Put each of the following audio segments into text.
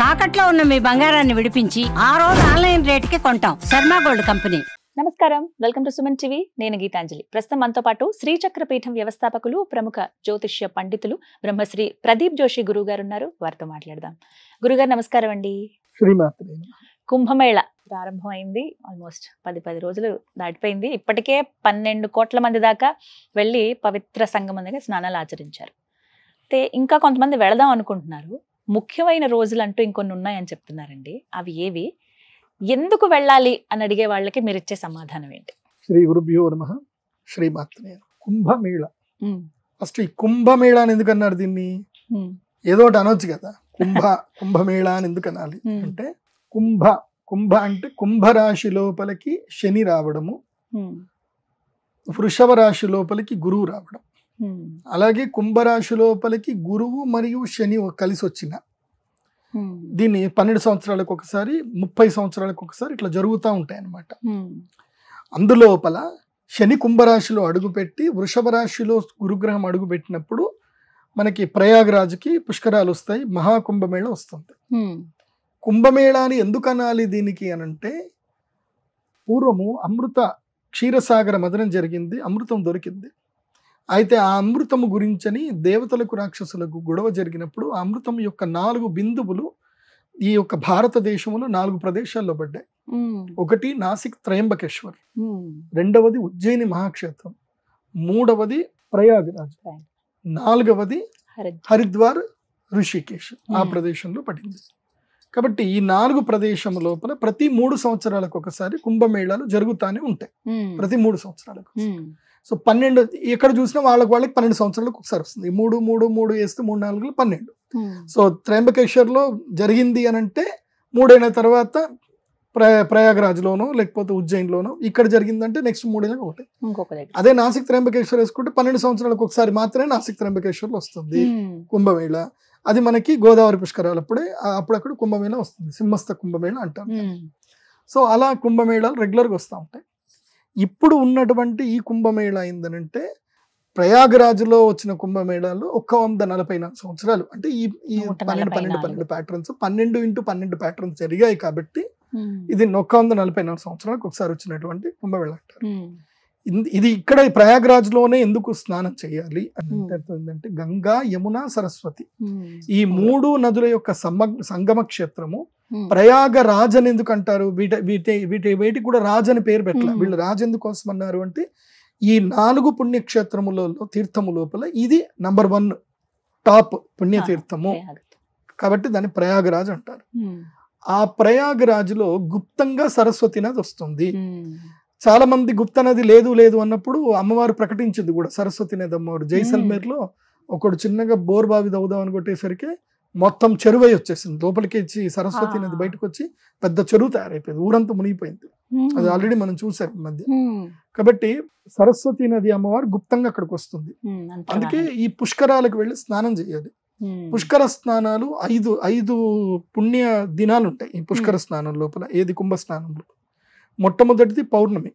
తాకట్లో ఉన్న మీ బంగారాన్ని విడిపించి ఆ రోజు ఆన్లైన్ రేటుకి కొంటాం. Sharma gold company. నమస్కారం, వెల్కమ్ టు సుమన్ టీవీ. నేను గీతాంజలి. ప్రస్తుతం మనతో పాటు శ్రీచక్ర పీఠం వ్యవస్థాపకులు, ప్రముఖ జ్యోతిష్య పండితులు బ్రహ్మశ్రీ ప్రదీప్ జోషి గురువు గారు ఉన్నారు. వారితో మాట్లాడదాం. గురుగారు నమస్కారం అండి. కుంభమేళ ప్రారంభమైంది. ఆల్మోస్ట్ 10 రోజులు దాటిపోయింది. ఇప్పటికే 12 కోట్ల మంది దాకా వెళ్ళి పవిత్ర సంగమం దగ్గర స్నానాలు ఆచరించారు. అయితే ఇంకా కొంతమంది వెళదాం అనుకుంటున్నారు. ముఖ్యమైన రోజులు అంటూ ఇంకొన్ని ఉన్నాయని చెప్తున్నారండి. అవి ఏవి, ఎందుకు వెళ్ళాలి అని అడిగే వాళ్ళకి మీరు ఇచ్చే సమాధానం ఏంటి? శ్రీ గురుభ్యో నమః. శ్రీమాత్రే. కుంభమేళ. ఫస్ట్ ఈ కుంభమేళ అని ఎందుకు అన్నారు? దీన్ని ఏదో ఒకటి అనొచ్చు కదా. కుంభమేళ అని ఎందుకు అనాలి అంటే, కుంభ అంటే కుంభరాశి లోపలికి శని రావడము, వృషభ రాశి లోపలికి గురువు రావడం. అలాగే కుంభరాశి లోపలికి గురువు మరియు శని కలిసి వచ్చిన దీన్ని 12 సంవత్సరాలకు ఒకసారి, 30 సంవత్సరాలకు ఒకసారి ఇట్లా జరుగుతూ ఉంటాయి అన్నమాట. అందులోపల శని కుంభరాశిలో అడుగుపెట్టి వృషభ రాశిలో గురుగ్రహం అడుగుపెట్టినప్పుడు మనకి ప్రయాగరాజ్కి పుష్కరాలు వస్తాయి, మహాకుంభమేళ వస్తుంది. కుంభమేళ అని ఎందుకు అనాలి దీనికి అనంటే, పూర్వము అమృత క్షీరసాగర మదనం జరిగింది, అమృతం దొరికింది. అయితే ఆ అమృతము గురించని దేవతలకు రాక్షసులకు గొడవ జరిగినప్పుడు ఆ అమృతం యొక్క 4 బిందువులు ఈ యొక్క భారతదేశంలో 4 ప్రదేశాల్లో పడ్డాయి. ఒకటి నాసిక్ త్రయంబకేశ్వర్, రెండవది ఉజ్జయిని మహాక్షేత్రం, మూడవది ప్రయాగరాజ్, నాలుగవది హరిద్వార్ ఋషికేశ్ ఆ ప్రదేశంలో పడింది. కాబట్టి ఈ 4 ప్రదేశం లోపల ప్రతి 3 సంవత్సరాలకు ఒకసారి కుంభమేళాలు జరుగుతూనే ఉంటాయి. ప్రతి 3 సంవత్సరాలకు. సో 12 ఎక్కడ చూసినా వాళ్ళకి 12 సంవత్సరాలకు ఒకసారి వస్తుంది. 3 వేస్తే 3 4 12. సో త్రయంబకేశ్వర్లో జరిగింది అని అంటే 3 అయిన తర్వాత ప్రయాగరాజ్లోనో లేకపోతే ఉజ్జయిన్లోనో, ఇక్కడ జరిగిందంటే నెక్స్ట్ 3 అయినా ఒకటి. అదే నాసిక్ త్రయంబకేశ్వర్ వేసుకుంటే 12 సంవత్సరాలకు ఒకసారి మాత్రమే నాసిక్ త్రయంబకేశ్వర్లో వస్తుంది కుంభమేళ. అది మనకి గోదావరి పుష్కరాలు అప్పుడక్కడ కుంభమేళ వస్తుంది, సింహస్థ కుంభమేళ అంటారు. సో అలా కుంభమేళాలు రెగ్యులర్గా వస్తూ ఉంటాయి. ఇప్పుడు ఉన్నటువంటి ఈ కుంభమేళ ఏందనంటే, ప్రయాగరాజ్లో వచ్చిన కుంభమేళాలు 144 సంవత్సరాలు అంటే ఈ 12 ప్యాటర్న్స్ 12x12 ప్యాటర్న్స్ జరిగాయి. కాబట్టి ఇది 144 సంవత్సరాలకు ఒకసారి వచ్చినటువంటి కుంభమేళ అంటారు. ఇది ఇక్కడ ప్రయాగరాజ్లోనే ఎందుకు స్నానం చేయాలి అంటే ఏంటంటే, గంగా, యమున, సరస్వతి ఈ 3 నదుల యొక్క సంగమ క్షేత్రము. ప్రయాగరాజ్ అని ఎందుకు అంటారు? వీటికి కూడా రాజ్ అని పేరు పెట్టాలి. వీళ్ళు రాజ్ ఎందుకోసం అన్నారు అంటే, ఈ 4 పుణ్యక్షేత్రములలో తీర్థము లోపల ఇది నంబర్ 1 టాప్ పుణ్యతీర్థము. కాబట్టి దాన్ని ప్రయాగరాజ్ అంటారు. ఆ ప్రయాగరాజ్లో గుప్తంగా సరస్వతి నది వస్తుంది. చాలా మంది గుప్త నది లేదు అన్నప్పుడు అమ్మవారు ప్రకటించింది కూడా సరస్వతి నది. అమ్మవారు జైసల్మేర్లో ఒకడు చిన్నగా బోర్ బావి దవ్వుదామని కొట్టేసరికి మొత్తం చెరువై వచ్చేసింది. లోపలికి వచ్చి సరస్వతి నది బయటకు వచ్చి పెద్ద చెరువు తయారైపోయింది, ఊరంతా మునిగిపోయింది. అది ఆల్రెడీ మనం చూసాం ఈ మధ్య. కాబట్టి సరస్వతి నది అమ్మవారు గుప్తంగా అక్కడికి వస్తుంది. అందుకే ఈ పుష్కరాలకు వెళ్ళి స్నానం చేయాలి. పుష్కర స్నానాలు 5 పుణ్య దినాలు ఉంటాయి ఈ పుష్కర స్నానం లోపల. ఏది కుంభ స్నానంలో మొట్టమొదటిది పౌర్ణమి,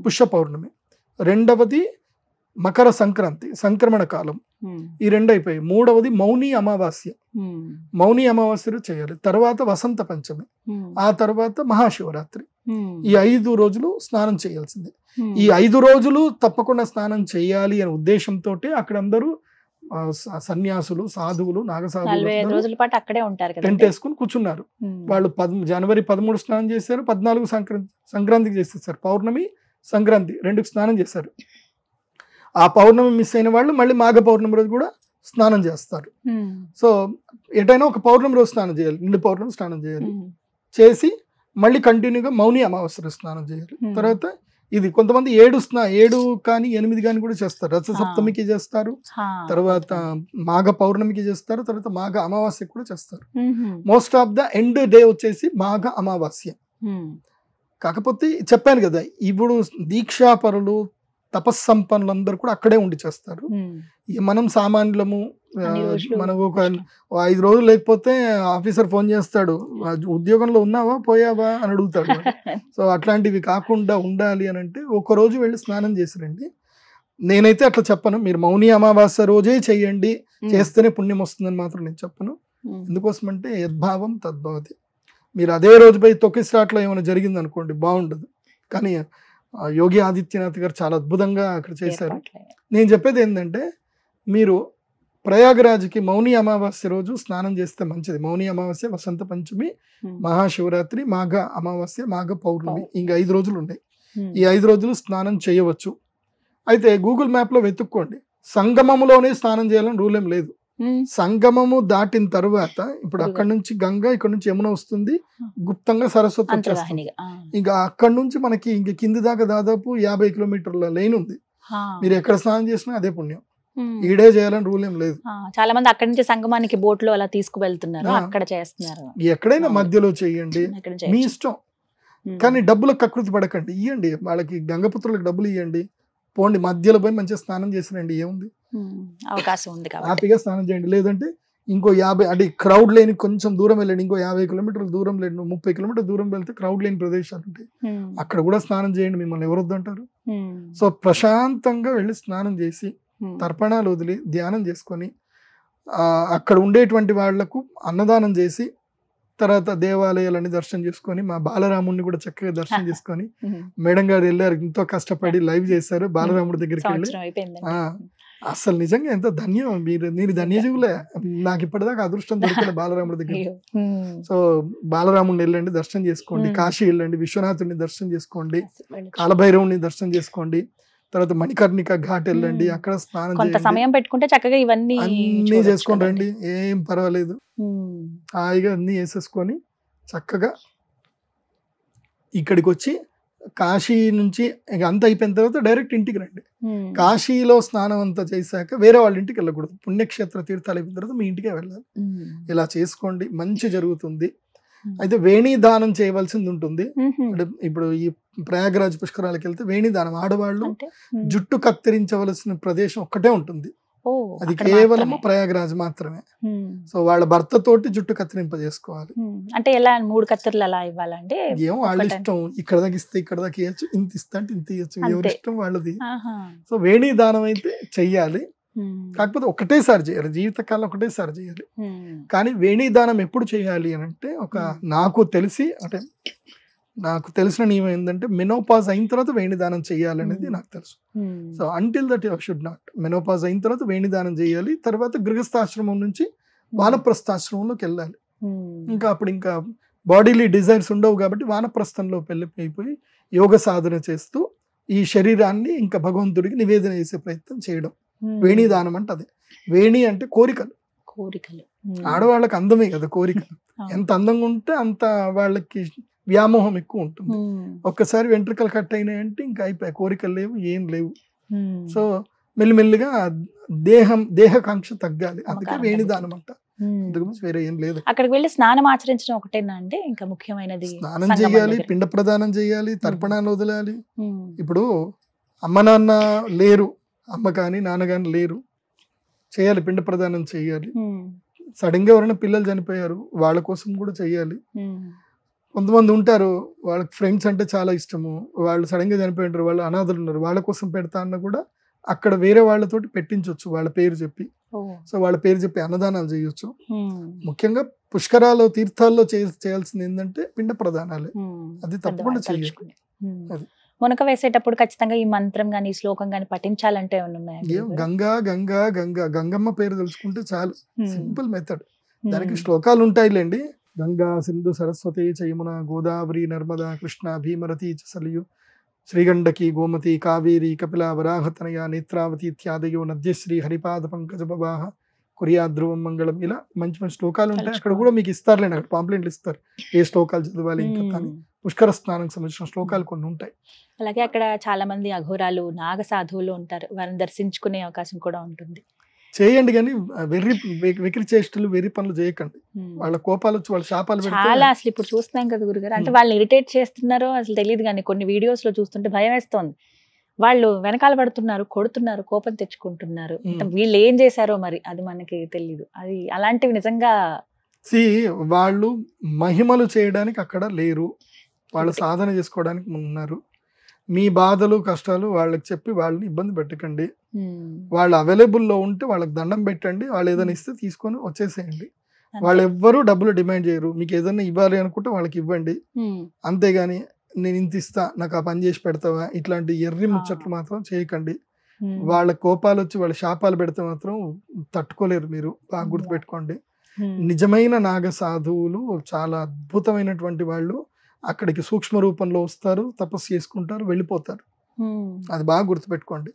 పుష్య పౌర్ణమి. రెండవది మకర సంక్రాంతి, సంక్రమణ కాలం. ఈ 2 అయిపోయి. మూడవది మౌని అమావాస్య, మౌని అమావాస్యలు చేయాలి. తర్వాత వసంత పంచమి, ఆ తర్వాత మహాశివరాత్రి. ఈ 5 రోజులు స్నానం చేయాల్సిందే. ఈ 5 రోజులు తప్పకుండా స్నానం చేయాలి అనే ఉద్దేశంతో అక్కడ అందరూ సన్యాసులు, సాధువులు, నాగసాధువులు టెంట్ వేసుకుని కూర్చున్నారు. వాళ్ళు జనవరి 13 స్నానం చేశారు, 14 సంక్రాంతికి చేసేసారు. పౌర్ణమి, సంక్రాంతి 2కి స్నానం చేశారు. ఆ పౌర్ణమి మిస్ అయిన వాళ్ళు మళ్ళీ మాఘ పౌర్ణమి రోజు కూడా స్నానం చేస్తారు. సో ఎటైనా ఒక పౌర్ణమి రోజు స్నానం చేయాలి, నిండు పౌర్ణమి స్నానం చేయాలి. చేసి మళ్ళీ కంటిన్యూగా మౌని అమావాస్య స్నానం చేయాలి. తర్వాత ఇది కొంతమంది 7 కానీ 8 కానీ కూడా చేస్తారు. రథ సప్తమికి చేస్తారు, తర్వాత మాఘ పౌర్ణమికి చేస్తారు, తర్వాత మాఘ అమావాస్య కూడా చేస్తారు. Most of the end day వచ్చేసి మాఘ అమావాస్య. కాకపోతే చెప్పాను కదా, ఇప్పుడు దీక్షాపరులు, తపస్సంపన్నులందరూ కూడా అక్కడే ఉండి చేస్తారు. మనం సామాన్యులము, మనకు ఒక 5 రోజులు లేకపోతే ఆఫీసర్ ఫోన్ చేస్తాడు, ఉద్యోగంలో ఉన్నావా పోయావా అని అడుగుతాడు. సో అట్లాంటివి కాకుండా ఉండాలి అని అంటే 1 రోజు వెళ్ళి స్నానం చేసిరండి. నేనైతే అట్లా చెప్పను, మీరు మౌని అమావాస్య రోజే చెయ్యండి, చేస్తేనే పుణ్యం వస్తుందని మాత్రం నేను చెప్పను. ఎందుకోసమంటే యద్భావం తద్భవతి. మీరు అదే రోజుపై తొక్కిస్లాట్లో ఏమైనా జరిగింది అనుకోండి బాగుండదు. కానీ యోగి ఆదిత్యనాథ్ గారు చాలా అద్భుతంగా అక్కడ చేశారు. నేను చెప్పేది ఏంటంటే మీరు ప్రయాగరాజ్కి మౌని అమావాస్య రోజు స్నానం చేస్తే మంచిది. మౌని అమావాస్య, వసంత పంచమి, మహాశివరాత్రి, మాఘ అమావాస్య, మాఘ పౌర్ణమి, ఇంకా 5 రోజులు ఉన్నాయి. ఈ 5 రోజులు స్నానం చేయవచ్చు. అయితే గూగుల్ మ్యాప్లో వెతుక్కోండి. సంగమములోనే స్నానం చేయాలని రూల్ ఏం లేదు. సంగమము దాటిన తర్వాత ఇప్పుడు అక్కడ నుంచి గంగా, ఇక్కడ నుంచి యమున వస్తుంది, గుప్తంగా సరస్వతి వచ్చేస్తుంది. ఇంకా అక్కడ నుంచి మనకి ఇంక కింది దాకా దాదాపు 50 కిలోమీటర్ల లైన్ ఉంది. మీరు ఎక్కడ స్నానం చేసినా అదే పుణ్యం. ఈడే చేయాలని రూల్ ఏం లేదు. చాలా మంది అక్కడి నుంచి సంగమానికి బోట్ లో అలా తీసుకువెళ్తున్నారు, అక్కడ చేస్తున్నారు. ఎక్కడైనా మధ్యలో చేయండి, మీ ఇష్టం. కానీ డబ్బులకు కకృతి పడకండి, ఇవ్వండి వాళ్ళకి, గంగపుత్రులకు డబ్బులు ఇవ్వండి, పోండి, మధ్యలో పోయి మంచిగా స్నానం చేసినండి, ఏముంది, అవకాశం ఉంది, హ్యాపీగా స్నానం చేయండి. లేదంటే ఇంకో 50 అంటే క్రౌడ్ లేని కొంచెం దూరం వెళ్ళండి, ఇంకో 50 కిలోమీటర్ల దూరం వెళ్ళండి, 30 కిలోమీటర్ల దూరం వెళ్తే క్రౌడ్ లేని ప్రదేశాలు ఉంటాయి, అక్కడ కూడా స్నానం చేయండి, మిమ్మల్ని ఎవరు వద్దంటారు. సో ప్రశాంతంగా వెళ్ళి స్నానం చేసి తర్పణాలు వదిలి ధ్యానం చేసుకొని అక్కడ ఉండేటువంటి వాళ్లకు అన్నదానం చేసి తర్వాత దేవాలయాలన్నీ దర్శనం చేసుకొని, మా బాలరాముడిని కూడా చక్కగా దర్శనం చేసుకొని, మేడం గారు వెళ్ళారు, ఎంతో కష్టపడి లైవ్ చేశారు బాలరాముడి దగ్గరికి వెళ్ళి. అసలు నిజంగా ఎంత ధన్యం, మీరు ధన్యజీవులే. నాకు ఇప్పటిదాకా అదృష్టం దొరికిన బాలరాముడి దగ్గర. సో బాలరాముడిని వెళ్ళండి, దర్శనం చేసుకోండి. కాశీ వెళ్ళండి, విశ్వనాథుడిని దర్శనం చేసుకోండి, కాలభైరవుని దర్శనం చేసుకోండి. తర్వాత మణికర్ణిక ఘాట్ వెళ్ళండి, అక్కడ స్నానం కొంత సమయం పెట్టుకుంటే చక్కగా ఇవన్నీ అన్ని చేసుకొని రండి, ఏం పర్వాలేదు. హాయిగా అన్ని వేసేసుకొని చక్కగా ఇక్కడికి వచ్చి కాశీ నుంచి అంత అయిపోయిన తర్వాత డైరెక్ట్ ఇంటికి రండి. కాశీలో స్నానం అంతా చేశాక వేరే వాళ్ళ ఇంటికి వెళ్ళకూడదు. పుణ్యక్షేత్ర తీర్థాలు అయిపోయిన తర్వాత మీ ఇంటికే వెళ్ళాలి. ఇలా చేసుకోండి, మంచి జరుగుతుంది. అయితే వేణి దానం చేయవలసింది ఉంటుంది. ఇప్పుడు ఈ ప్రయాగరాజ్ పుష్కరాలకు వెళ్తే వేణి దానం, ఆడవాళ్ళు జుట్టు కత్తిరించవలసిన ప్రదేశం ఒక్కటే ఉంటుంది, అది కేవలం ప్రయాగరాజ్ మాత్రమే. సో వాళ్ళ భర్త తోటి జుట్టు కత్తిరింపజేసుకోవాలి. అంటే ఎలా 3 కత్తిర్లు అలా ఇవ్వాలంటే ఏమో వాళ్ళ ఇష్టం, ఇక్కడ దాకా ఇస్తే ఇక్కడ దాకా ఇవ్వచ్చు, ఇంత ఇస్తా అంటే ఇంత ఇవ్వచ్చు, ఎవరి ఇష్టం వాళ్ళది. సో వేణి దానం అయితే చెయ్యాలి, కాకపోతే ఒకటేసారి చేయాలి, జీవితకాలం ఒకటేసారి చేయాలి. కానీ వేణి దానం ఎప్పుడు చేయాలి అని అంటే, నాకు తెలిసిన నియమం ఏంటంటే మెనోపాజ్ అయిన తర్వాత వేణి దానం చేయాలనేది నాకు తెలుసు. So until that you should not. Menopause అయిన తర్వాత వేణి దానం చేయాలి, తర్వాత గృహస్థాశ్రమం నుంచి వానప్రస్థాశ్రమంలోకి వెళ్ళాలి. ఇంకా అప్పుడు ఇంకా బాడీలీ డిజైర్స్ ఉండవు కాబట్టి వానప్రస్థంలో వెళ్ళిపోయి యోగ సాధన చేస్తూ ఈ శరీరాన్ని ఇంకా భగవంతుడికి నివేదన చేసే ప్రయత్నం చేయడం వేణి దానం అంటే. అదే వేణి అంటే కోరికలు. ఆడవాళ్ళకి అందమే కదా కోరికలు, ఎంత అందంగా ఉంటే అంత వాళ్ళకి వ్యామోహం ఎక్కువ ఉంటుంది. ఒక్కసారి వెంట్రుకలు కట్ అయినాయంటే ఇంకా అయిపోయి, కోరికలు లేవు, ఏం లేవు. సో మెల్లిమెల్లిగా దేహకాంక్ష తగ్గాలి, అందుకే వేణి దానం అంట. వేరే ఏం లేదు. అక్కడికి వెళ్ళి స్నానం ఆచరించడం ఒకటేనా అంటే ఇంకా ముఖ్యమైనది? స్నానం చేయాలి, పిండ ప్రదానం చేయాలి, తర్పణాలు వదలాలి. ఇప్పుడు అమ్మ నాన్న లేరు, అమ్మ కానీ నాన్న కానీ లేరు, చేయాలి, పిండ ప్రదానం చేయాలి. సడన్ గా ఎవరైనా పిల్లలు చనిపోయారు, వాళ్ళ కోసం కూడా చెయ్యాలి. కొంతమంది ఉంటారు వాళ్ళకి ఫ్రెండ్స్ అంటే చాలా ఇష్టము, వాళ్ళు సడన్ గా చనిపోయి ఉంటారు, వాళ్ళు అనాథలు ఉన్నారు, వాళ్ళ కోసం పెడతా అన్న కూడా అక్కడ వేరే వాళ్ళతోటి పెట్టించవచ్చు, వాళ్ళ పేరు చెప్పి. సో వాళ్ళ పేరు చెప్పి అన్నదానాలు చేయొచ్చు. ముఖ్యంగా పుష్కరాలు తీర్థాల్లో చేయాల్సింది ఏంటంటే పిండ ప్రదానాలే, అది తప్పకుండా చేయాలి. అది మునక వేసేటప్పుడు ఖచ్చితంగా ఈ మంత్రం గాని ఈ శ్లోకం గాని పఠించాలంటే ఏమైనా ఉన్నాయా? గంగా గంగా గంగా గంగమ్మ పేరు తెలుసుకుంటే చాలు, సింపుల్ మెథడ్. దానికి శ్లోకాలు ఉంటాయిలేండి. గంగా సింధు సరస్వతి యమున గోదావరి నర్మదా కృష్ణ భీమరతి చలియు శ్రీగండకి గోమతి కావేరి కపిల వరాహతనయ నేత్రావతి ఇత్యాదయో నద్యశ్రీ హరిపాద పంకజ బవాహ కుర్యాద్రువం మంగళం. ఇలా మంచి మంచి శ్లోకాలు ఉంటాయి. అక్కడ కూడా మీకు ఇస్తారులేండి, అక్కడ పాంప్లెంట్లు ఇస్తారు ఏ శ్లోకాలు చదవాలి. ఇంకా కానీ పుష్కర స్నానం సంబంధించిన శ్లోకాలు కొన్ని ఉంటాయి. అలాగే అక్కడ చాలా మంది అఘోరాలు నాగ సాధువులు ఉంటారు, వారిని దర్శించుకునే అవకాశం కూడా ఉంటుంది. చేయండి కానీ వెకిరి చేష్టలు వెర్రి పనులు చేయకండి, వాళ్ళ కోపాలు వచ్చి వాళ్ళ శాపాలు చాలా. అసలు ఇప్పుడు చూస్తున్నాం కదా గురుగారు, అంటే వాళ్ళని ఇరిటేట్ చేస్తున్నారో అసలు తెలియదు కానీ కొన్ని వీడియోస్ లో చూస్తుంటే భయం వేస్తోంది. వాళ్ళు వెనకాల పడుతున్నారు, కొడుతున్నారు, కోపం తెచ్చుకుంటున్నారు. వీళ్ళు ఏం చేశారో మరి అది మనకి తెలియదు. అది అలాంటివి నిజంగా వాళ్ళు మహిమలు చేయడానికి అక్కడ లేరు, వాళ్ళు సాధన చేసుకోవడానికి ఉన్నారు. మీ బాధలు కష్టాలు వాళ్ళకి చెప్పి వాళ్ళని ఇబ్బంది పెట్టకండి. వాళ్ళు అవైలబుల్లో ఉంటే వాళ్ళకి దండం పెట్టండి, వాళ్ళు ఏదైనా ఇస్తే తీసుకొని వచ్చేసేయండి. వాళ్ళు ఎవ్వరూ డబ్బులు డిమాండ్ చేయరు. మీకు ఏదైనా ఇవ్వాలి అనుకుంటే వాళ్ళకి ఇవ్వండి, అంతేగాని నేను ఇంత ఇస్తా నాకు ఆ పని చేసి పెడతావా ఇట్లాంటి ఎర్రి ముచ్చట్లు మాత్రం చేయకండి. వాళ్ళ కోపాలు వచ్చి వాళ్ళ శాపాలు పెడితే మాత్రం తట్టుకోలేరు. మీరు బాగా గుర్తుపెట్టుకోండి. నిజమైన నాగ సాధువులు చాలా అద్భుతమైనటువంటి వాళ్ళు అక్కడికి సూక్ష్మ రూపంలో వస్తారు, తపస్సు చేసుకుంటారు, వెళ్ళిపోతారు. అది బాగా గుర్తుపెట్టుకోండి.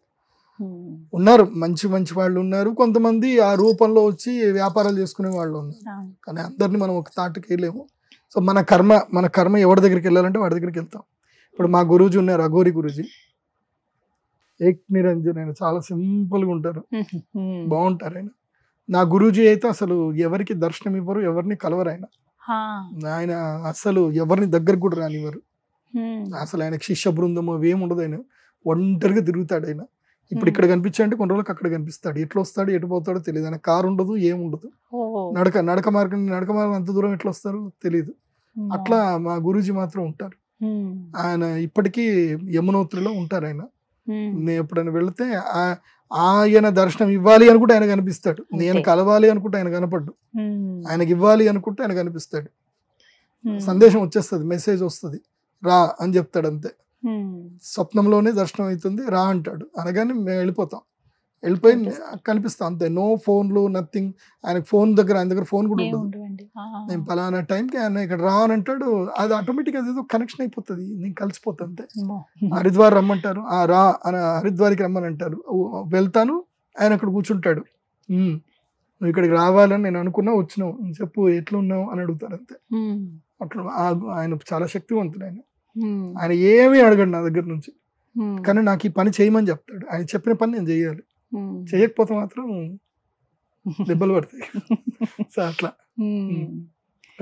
ఉన్నారు మంచి మంచి వాళ్ళు ఉన్నారు, కొంతమంది ఆ రూపంలో వచ్చి వ్యాపారాలు చేసుకునే వాళ్ళు ఉన్నారు. కానీ అందరినీ మనం ఒక తాటికి వెళ్ళలేము. సో మన కర్మ ఎవరి దగ్గరికి వెళ్ళాలంటే వాడి దగ్గరికి వెళ్తాం. ఇప్పుడు మా గురూజీ ఉన్నారు, అఘోరి గురూజీ, ఏక్ నిరంజన్, ఆయన చాలా సింపుల్గా ఉంటారు, బాగుంటారు ఆయన. నా గురూజీ అయితే అసలు ఎవరికి దర్శనం ఇవ్వరు, ఎవరిని కలవరు. ఆయన అసలు ఎవరిని దగ్గరకు కూడా రానివ్వరు. అసలు ఆయనకి శిష్య బృందము అవేమి ఉండదు. ఆయన ఒంటరిగా తిరుగుతాడు. ఆయన ఇప్పుడు ఇక్కడ కనిపించాడంటే కొన్ని రోజులకు అక్కడ కనిపిస్తాడు. ఎట్లా వస్తాడు ఎటు పోతాడో తెలియదు. ఆయన కారు ఉండదు, ఏముండదు. నడక మార్గం అంత దూరం ఎట్లా వస్తారో తెలియదు. అట్లా మా గురూజీ మాత్రం ఉంటారు. ఆయన ఇప్పటికీ యమునోత్రిలో ఉంటారు. ఆయన నేను ఎప్పుడైనా వెళితే ఆయన దర్శనం ఇవ్వాలి అనుకుంటే ఆయన కనిపిస్తాడు, నేను కలవాలి అనుకుంటే ఆయన కనపడ్డు, ఆయనకి ఇవ్వాలి అనుకుంటే ఆయన కనిపిస్తాడు. సందేశం వచ్చేస్తుంది, మెసేజ్ వస్తుంది, రా అని చెప్తాడు అంతే. స్వప్నంలోనే దర్శనం అవుతుంది, రా అంటాడు, అనగానే మేము వెళ్ళిపోతాం. వెళ్ళిపోయి కనిపిస్తాం అంతే. నో ఫోన్లు, నథింగ్. ఆయనకు ఆయన దగ్గర ఫోన్ కూడా ఉండదు. నేను పలానా టైంకి ఆయన ఇక్కడ రా అని అంటాడు, అది ఆటోమేటిక్ ఏదో కనెక్షన్ అయిపోతుంది, నేను కలిసిపోతా అంతే. హరిద్వార్ రమ్మంటారు, రా అని హరిద్వార్కి రమ్మని అంటారు, వెళ్తాను, ఆయన అక్కడ కూర్చుంటాడు. నువ్వు ఇక్కడికి రావాలని నేను అనుకున్నా, వచ్చినావు, చెప్పు ఎట్లున్నావు అని అడుగుతారు అంతే. అట్లా ఆయన చాలా శక్తివంతుడు. ఆయన ఏమీ అడగడు నా దగ్గర నుంచి, కానీ నాకు ఈ పని చేయమని చెప్తాడు. ఆయన చెప్పిన పని నేను చేయాలి, చేయకపోతే మాత్రం దెబ్బలు పడతాయి. సో అట్లా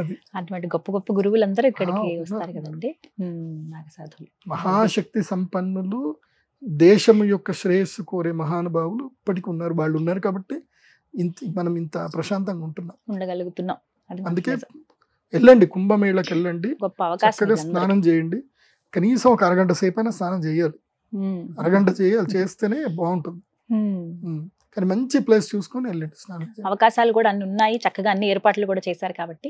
అది అటువంటి గొప్ప గొప్ప గురువులందరూ ఇక్కడికి వస్తారు కదండి, నాగసాధువులు. మహాశక్తి సంపన్నులు, దేశం యొక్క శ్రేయస్సు కోరే మహానుభావులు ఇప్పటికి ఉన్నారు. వాళ్ళు ఉన్నారు కాబట్టి మనం ఇంత ప్రశాంతంగా ఉండగలుగుతున్నాం. అందుకే వెళ్ళండి, కుంభమేళకి వెళ్ళండి, గొప్ప అవకాశం. స్నానం చేయండి, కనీసం ఒక అరగంట సేపు అయినా స్నానం చేయాలి. అరగంట చేస్తేనే బాగుంటుంది. కానీ మంచి ప్లేస్ చూసుకొని వెళ్ళండి స్నానం. అవకాశాలు కూడా అన్ని ఉన్నాయి, చక్కగా అన్ని ఏర్పాట్లు కూడా చేశారు కాబట్టి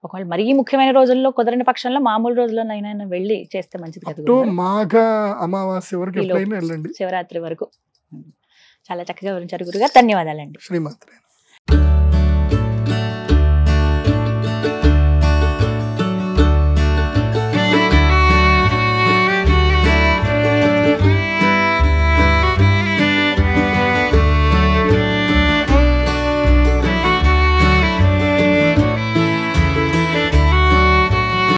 ఒకవేళ మరీ ముఖ్యమైన రోజుల్లో కుదరని పక్షంలో మామూలు రోజుల్లోనైనా వెళ్ళి చేస్తే మంచిది కదా. మాఘ అమావాస్య వరకు వెళ్ళండి, శివరాత్రి వరకు. చాలా చక్కగా వివరించారు గురుగారు, ధన్యవాదాలండి. శ్రీమాత్రే.